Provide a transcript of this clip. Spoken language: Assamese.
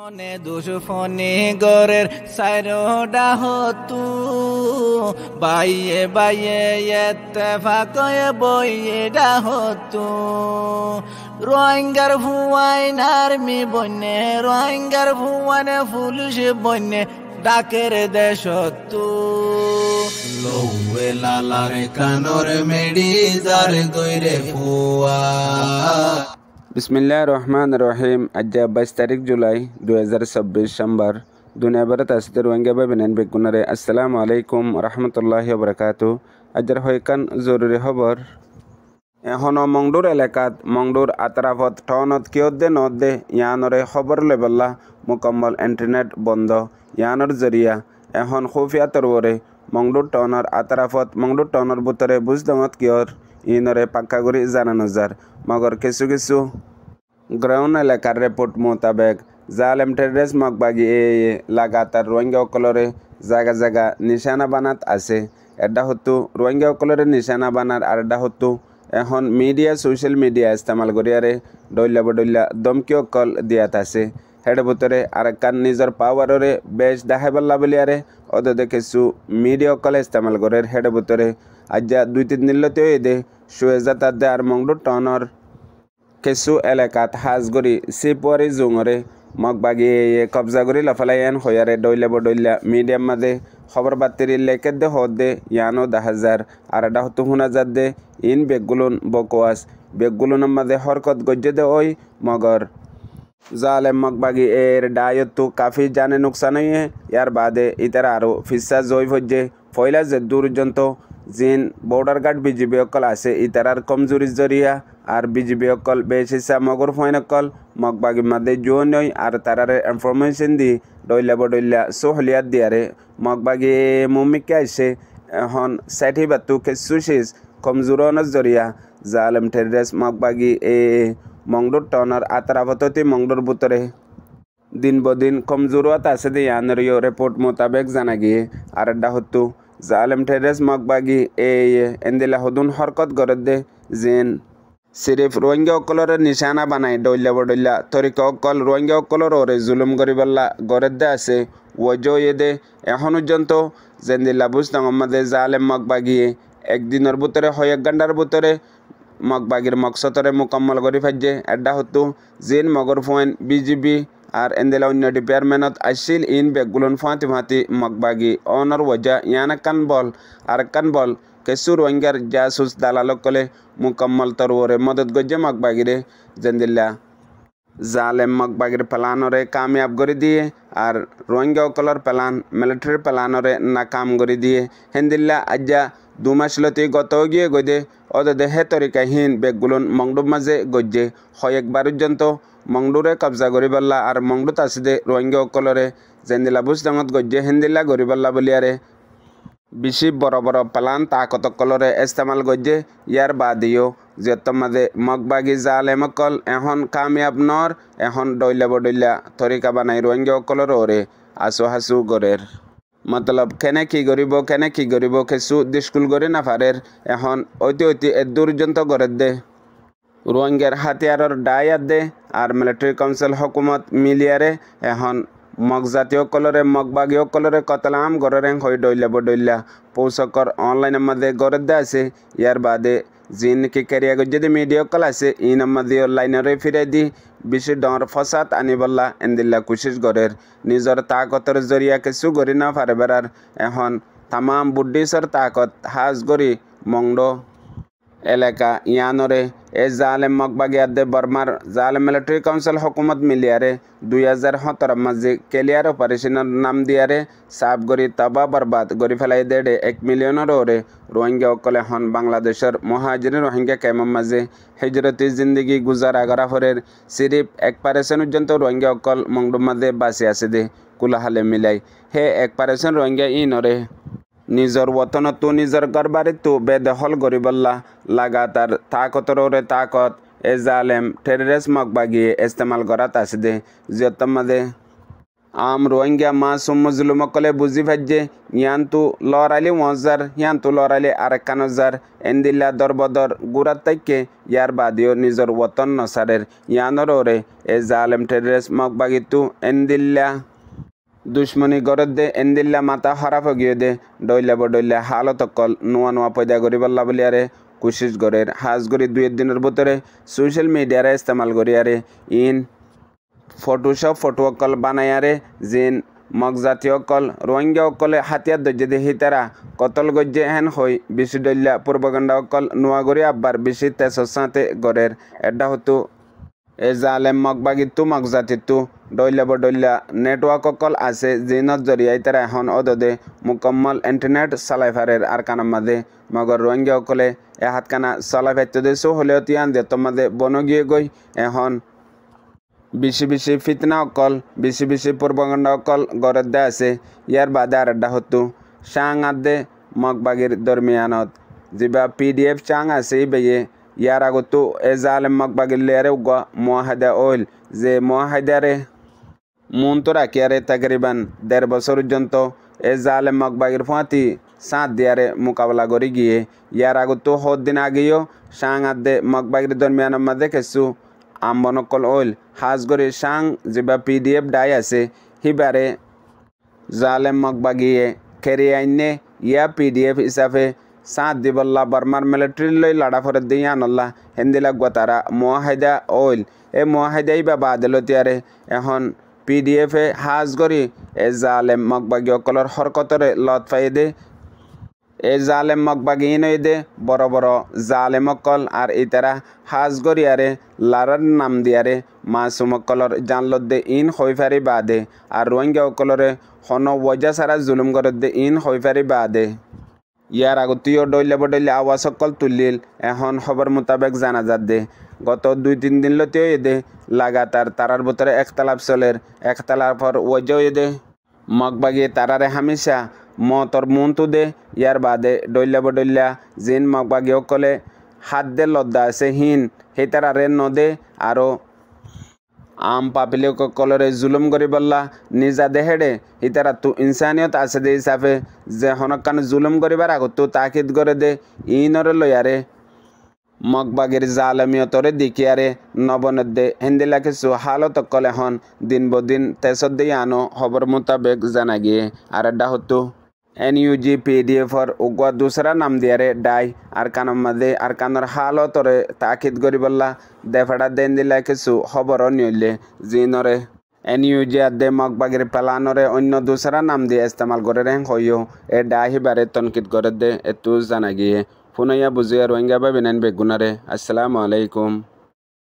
মনে দুশ্মনী গরের সাইরোডা হতু বাইয়ে বাইয়ে এত্তেফাকয়ে বইয়ে ডা হতু রোহিঙ্গার ভুয়াইন আর্মি বন্যে রোহিঙ্গার ভুয়ানে পুলিশ বন্যে ডাকের দেশতু লৌয়ে লালারে কানর মেডি যার গইরে ফুয়া। বিসমিল্লাহ রহমান রহিম। আজ 22 তারিখ জুলাই 2026 সোমবার। দুনিয়া ভারত আসতে রোহিঙ্গা ভাই বেনেন বেগুনারে আসসালামু আলাইকুম রহমতুল্লাহি বারাকাতু। আজর হয়কান জরুরি খবর। এখনো মংডুর এলাকাত মংডুর আতরাফত টনত কিয়দে নদে ইয়ানরে খবর লেবল্লা মুকম্মল ইন্টারনেট বন্ধ ইয়ানর জরিয়া এখন খুফিয়া তরবরে মংডুর টনর আতরাফত মংডুর টনর বুতরে বুঝদমত কিয়র ইনরে পাক্কাগুড়ি জানানো যার মগর কিছু কিছু গ্রাউন্ড এলাকার রিপোর্ট মোতাবেক জালেম টেররিস্ট মগবাগি লাগাতার রোহিঙ্গা অকলরে জায়গা জায়গা নিশানা বানাত আছে। এটা হতো রোহিঙ্গা অকলরে নিশানা বানার আর এটা হতো এখন মিডিয়া সোশ্যাল মিডিয়া ইস্তেমাল করিয়ারে ডইলা বডইলা দমকি অকল দিয়াত আছে। হেড ভিতরে আর কান নিজের পাওয়ারে বেশ দেখাইবাল্লা বলিয়ারে ওদের কিছু মিডিয়া অকলে ইস্তেমাল করে হেড ভিতরে আজ 2-3 দিনলতে দে সুয়েজাত দে আর মংডুর টনর কিছু এলাকাত হাজগরি সিপরি জুঙরে মগবাগি কবজা করি লাফালাইয়ান হইয়ারে ডইলা বডইলা মিডিয়াম মাঝে খবর বাতির লেখে দে হদে ইয়ানো 10,000 আর এটা হতো শুনাজাত দে ইন বেগগুলুন বকোয়াস বেগগুলুনের মাঝে হরকত গজ্জে দে ওই মগর জালেম মগবাগি এর ডায়ত কাফি জানে নুকসান হইয়ে ইয়ার বাদে ইতারা আরও ফিসা জয় ভজ্জে ফয়লা যে দুর্জন্ত জিন বর্ডার গার্ড বিজিবি অকল আছে ইতারার কমজোরি জরিয়া আর বিজিবি অকল বেশ হিসা মগর ফয়ন অকল মগবাগি মাদে জোন নই আর তারারে ইনফরমেশন দি ডইলা বডইলা সোহলিয়াত দিয়ারে মগবাগি মুমিকে আইসে এখন ষাঠি বাতু কেসুশিস কমজোরনের জরিয়া জালেম টেররিস্ট মগবাগি মংডুর টনার আতরাফততি মংডুর বুতরে দিন বদিন কমজোরত আছে দে ইয়ানরিও রিপোর্ট মোতাবেক জানা গিয়ে আর এটা হতো জালেম টেররিস্ট মগবাগি এন্দিলা হদুন হরকত গরদ দে জিন সিরিফ রোহিঙ্গা অকলর নিশানা বানাই ডইলা বডইলা তরিকা অকল রোহিঙ্গা অকলর ওরে জুলুম গরিবাল্লা গরদ দে আছে ওজো দে এখন পর্যন্ত জেন্দিল্লা বুঝতামদে জালেম মগবাগিয়ে একদিনের ভিতরে হয় 1 ঘন্টার ভিতরে মগবাগির মকসদরে মুকম্মল করি ফাইজে এটা হতো জিন মগর ফোন বিজিবি আর এন্দেলা অন্য ডিপার্টমেন্টত আসছিল ইন বেগগুলন ফাঁতি ফাঁতি মগবাগি অনর ওজা ইয়ান কান বল আর কান বল কেসু রোহিঙ্গার জাসুস দালালক কলে মুকম্মল তরওরে মদত গজ্জে মগবাগিরে জেন্দিল্লা জালেম মগবাগির প্লানরে কামিয়াব করে দিয়ে আর রোহিঙ্গা অকলর প্লান মিলিটারি প্লানরে নাকাম করে দিয়ে হেন্দিল্লা আজ্জা 2 মাস লতে গত গিয়ে গদে ওদের হে তরিকাহীন বেগগুলন মংডুর মাঝে গজ্জে হয়েকবার পর্যন্ত মংডুরে কবজা গরিবাল্লা আর মংডুত আসিদে রোহিঙ্গা অকলরে জেন্দিল্লা বুঝদাঙত গজ্জে হেন্দিল্লা গরিবাল্লা বলিয়ারে বেশি বড় বড় প্লান তাকত অকলরে ইস্তেমাল গজ্জে ইয়ার বাদিও যেত মাঝে মগবাগি জালেম অকল এখন কামিয়াব নর এখন ডইলা বডইলা তরিকা বানাই রোহিঙ্গা অকলর ওরে আসু হাসু গরের মতলব কেনে কি গরিব কিছু দিস্কুল গরি না ফারের এখন ঐতি দুর্জন্ত গরের দে রোহিঙ্গার হাতিয়ারর ডায়াত দে আর মিলিটারি কাউন্সিল হকুমত মিলিয়ারে এখন মগজাতীয় কলরে মগবাগীয় কলরে কতলাম গরের হয়ে ডইলা বডইলা পৌষকর অনলাইনের মধ্যে গরের দে আছে ইয়ার বাদে জিন কি কেরিয়া যদি মিডিয়া কল আছে ইন মধ্যে লাইনরে ফিরে দি বেশি ডর ফসাদ আনিবল্লা এন্দিল্লা কোশিশ গরের নিজের তাকতর জরিয়া কিছু গরি না পারে বেড়ার এখন তামাম বুদ্ধিসর তাকত হাজ গরি মংড এলাকা ইয়ানরে জালেম মগবাগি আদে বর্মার জালেম মিলিটারি কাউন্সিল হকুমত মিলিয়ারে 2017 মাঝে ক্লিয়ার অপারেশনের নাম দিয়ারে সাফ গরি তবা বরবাদ গরি ফেলাই দেড়ে 1 মিলিয়নের ওরে রোহিঙ্গা অকলে হন বাংলাদেশের মহাজির রোহিঙ্গা কেমন মাঝে হিজরতি জিন্দগি গুজার আগরা ফরের সিরিফ 1% পর্যন্ত রোহিঙ্গা অকল মংডুর মাঝে বাঁচি আছে দে কুলাহালে মিলাই হে 1% রোহিঙ্গা ইনরে নিজর ওতনতো নিজর গরবারিতো বেদখল গরিবল্লা লাগাতার তাকতর ওরে তাকত জালেম টেররিস্ট মগবাগি ইস্তেমাল করাত আছে দে যত মাঝে রোহিঙ্গা মাসুম মজলুমকলে বুঝি ভাজ্যে ইয়ান্তু লড়াইলে মজার ইয়ান্তু লড়াইলে আরেকানজার এন্দিল্লা দরবদর গুড়ার তাইকে ইয়ার বাদিও নিজের ওতন নসারের ইয়ানর ওরে এ জালেম টেররিস্ট মকবাগিতু এন্দিল্লা দুশ্মনী গরদ দে এন্দিল্লা মাথা হরাফ গিয়ে দে ডইলা হালত অকল নোয়া পয়দা করি বল্লা বলিয়ারে কোশিশ গরের হাজ গরি 2 দিনের ভিতরে সোশ্যাল মিডিয়ারে ইস্তেমাল করিয়ারে ইন ফটোশপ ফটো অকল বানায়ারে জিন মগজাতি অকল রোহিঙ্গা অকলে হাতিয়ার দজ্জে দে হিতারা কতল গজ্জে হেন হই বেশি ডইলা পূর্বগণ্ডা অকল নোয়া গরি আব্বার বেশি তেসর সাথে গরের এডা হতো এ জালেম মগবাগিতু মগজাতিতু ডইলা নেটওয়ার্ক অকল আছে জিনত জরিয়াই তারা এখন অদদে মুকম্মল ইন্টারনেট চালাইফারের আর কানামাদে মগর রোহিঙ্গা অকলে এ হাতকানা চলাই ফাইতে দেশো হলেও তিয়ান দে তোমাদে বনগিয়ে গই এখন বেশি ফিতনা অকল বেশি পূর্বগণ্ড অকল গরদ দে আছে ইয়ার বাদে আর এডা হতো চাং আদে মগবাগির দরমিয়ানত যা PDF চাং আছে বেয়ে ইয়ার আগতো এ জালেম মকবাগির লেয়ারে উগা মুআহাদা ওইল যে মুআহাদারে মুনতো রাখিয়ারে তাকরিবান 1.5 বছর পর্যন্ত এ জালেম মকবাগির ফাঁতি সাঁত দিয়ারে মোকাবেলা করে গিয়ে ইয়ার আগতো হদ দিন আগেও সাং আদে মকবাগির দরমিয়ানের মধ্যে কিছু আমবনকল ওইল হাজ করে সাং যা PDF ডাই আছে হিবারে জালেম মকবাগিয়ে খেরি আইনে ইয়া PDF হিসাবে সাঁত দিবল্লা বর্মার মিলিটারি লই লাড়া ফরে দিয়ে আনল্লা হেন্দিলা গোতারা মুআহাদা ওইল এ মুআহাদাই বা বাদলতিয়ারে এখন PDF এ হাজ করি এ জালেম মকবাগি অকলর হরকতরে লত ফাই দে এ জালেম মকবাগি ইনই দে বড় জালেম অকল আর ইতারা হাজ করিয়ারে লারার নাম দিয়ারে মাসুম অকলর জানলত দে ইন হইফারি বাদে আর রোহিঙ্গা অকলরে হন ওয়াজা সারা জুলুম করে দে ইন হইফারি বাদে ইয়ার আগতীয় ডইলে আওয়াজ সকল তুলিল এখন খবর মোতাবেক জানা যাত দে গত 2-3 দিন লতেও এদে লাগাতার তারার ভিতরে একতলাপ চলের একতলার পর ওয়াজও এদে মগবাগি তারারে হামেশা মতর মন্তু দে ইয়ার বাদে ডইলা জিন মগবাগি অকলে হাত দে লদ্দা আছে হিন সেই তারারে নদে আরো আম পাপিলে কলরে জুলুম করি বললা নিজা দেহেডে ইতারা তু ইনসানিয়ত আছে দে হিসাবে যে হনকান জুলুম করিবার আগত তাকিদ করে দে ইনরে লয়ারে মগবাগির জালামিয়তরে দেখিয়ারে নবনত দে হিন্দিলা কিছু হালত কলে হন দিন বদিন তেসদ দিয়ে আনো খবর মোতাবেক জানা গিয়ে আর এডা হতো NUG PDF और उगवा दूसरा नाम दिया रे डाई अरकानम मदे अरकानर हालत और ताकिद करी बल्ला देफड़ा देन दिला किसु खबर निले जिनरे NUG आदे मगबागिर प्लानरे अन्य दूसरा नाम दिया इस्तेमाल करे रहें होयो ए डाही बारे तनकिद करे दे एतु जाना गिए पुनया बुझिया रोहिंग्या बा बिनन बेगुनारे अस्सलामु अलैकुम।